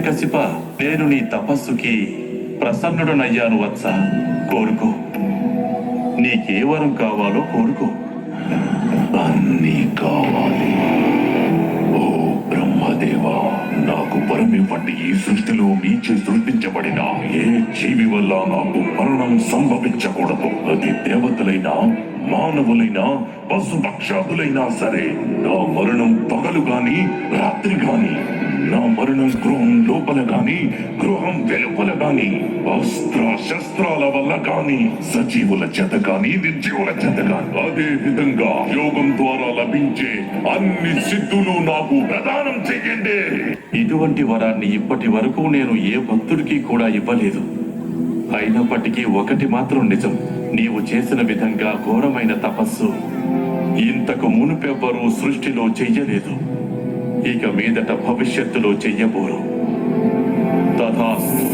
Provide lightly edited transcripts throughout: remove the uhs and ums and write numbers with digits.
హిరణ్యకశిప, నేను నీ తపస్సుకి ప్రసన్నుడనయ్యాను వత్స. కోరుకో, నీకే వరం కావాలో కోరుకో. అన్నీ కావాలి. ఓ బ్రహ్మదేవా, నాకు వరమివ్వండి. ఈ సృష్టిలో నీచే సృష్టించబడిన ఏ జీవి వల్ల నాకు మరణం సంభవించకూడదు. అది దేవతలైనా, మానవులైనా, పశుపక్షాదులైనా సరే. నా మరణం పగలు గాని రాత్రి గాని, నా మరణం గృహం లోపల గాని గృహం వెలుపల గాని, అస్త్ర శస్త్రాల వల్ల గాని, సజీవుల చేత గాని నిర్జీవుల చేత గాని, అదే విధంగా యోగం ద్వారా లభించే అన్ని సిద్ధులు నాకు ప్రదానం చెయ్యండి. ఇటువంటి వరాన్ని ఇప్పటి వరకు నేను ఏ భక్తుడికి కూడా ఇవ్వలేదు. అయినప్పటికీ ఒకటి మాత్రం నిజం, నీవు చేసిన విధంగా ఘోరమైన తపస్సు ఇంతకు మునుపెవ్వరూ సృష్టిలో చెయ్యలేదు, ఇక మీదట భవిష్యత్తులో చెయ్యబోరు. తథాస్తు.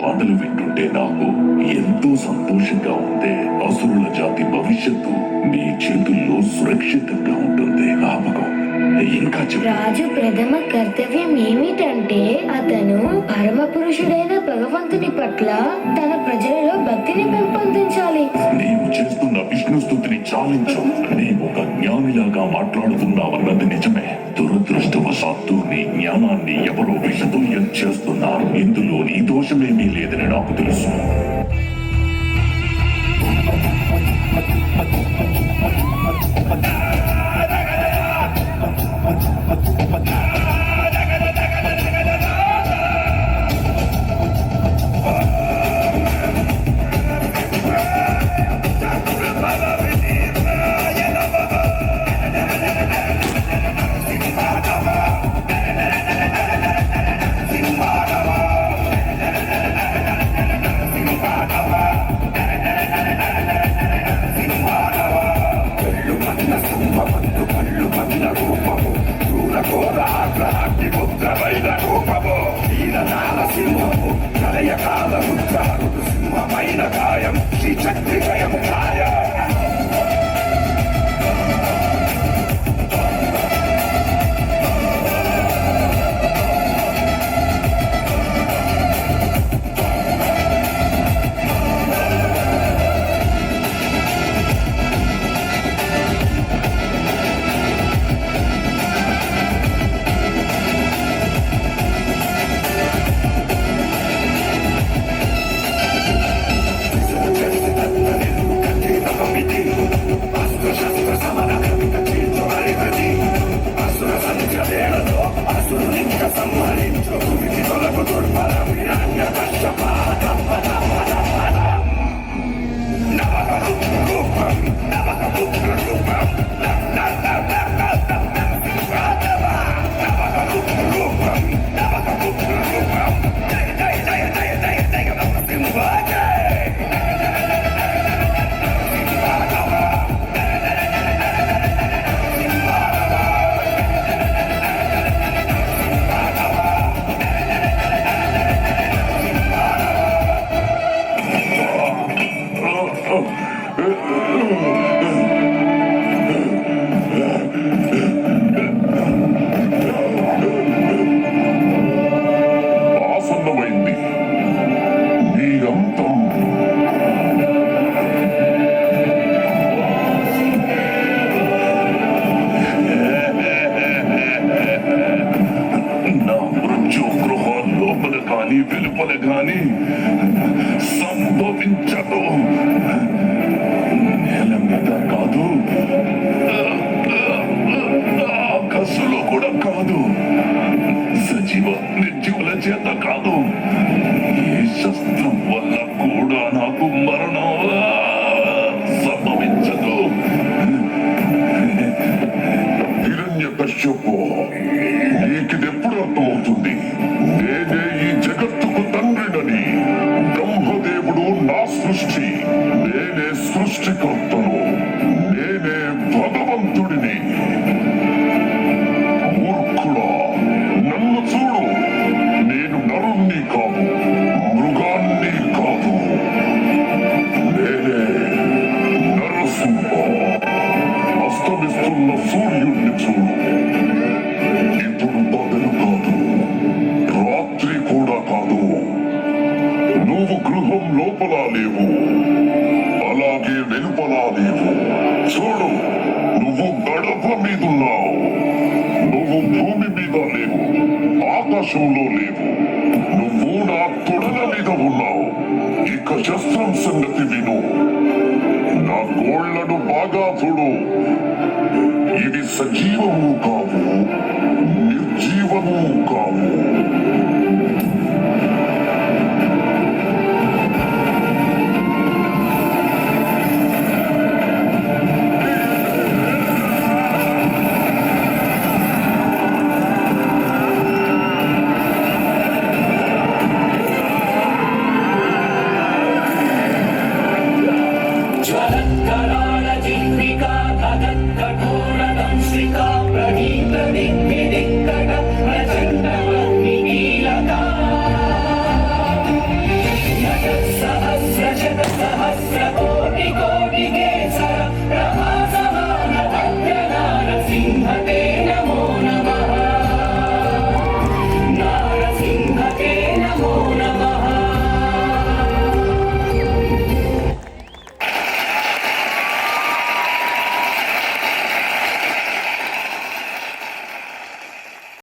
పాటలు వింటుంటే నాకు ఎంతో సంతోషంగా ఉంది. అసురుల జాతి భవిష్యత్తు నీ చేతుల్లో సురక్షితంగా ఉంటుంది. ఆపకం ఇంకా చెప్పు. రాజు ప్రథమ కర్తవ్యం ఏమిటంటే అతను పరమ పురుషుడైన భగవంతుని పట్ల తన ప్రజలలో భక్తిని పెంపొందించాలి. నీవు చేస్తున్న విష్ణు స్తుతిని చాలించు. నీవు ఒక జ్ఞానిలాగా మాట్లాడుతున్నావన్నది నిజమే. దురదృష్టవశాత్తు నీ జ్ఞానాన్ని ఎవరో విషతుల్యం చేస్తున్నారు. ఇందులో నీ దోషమేమీ లేదని నాకు తెలుసు. వెలుపల గాని సంభవించదు. నేల మీద కాదు, లేవు, అలాగే వెలుపలా లేవు. చూడు, నువ్వు గడప మీదున్నావు. నువ్వు భూమి మీద లేవు, ఆకాశంలో లేవు. నువ్వు నా తొడల మీద ఉన్నావు. ఇక శస్త్రం సంగతి విను. నా గోళ్లను బాగా చూడు. ఇవి సజీవము కావు, నిర్జీవము కావు. ज्वलत्कराळजिह्विका धगत्कठोरदंशिका प्रणीतदिग्विदिक्कट प्रचण्डवह्निकीलका नटत्सहस्रशतसहस्रकोटिको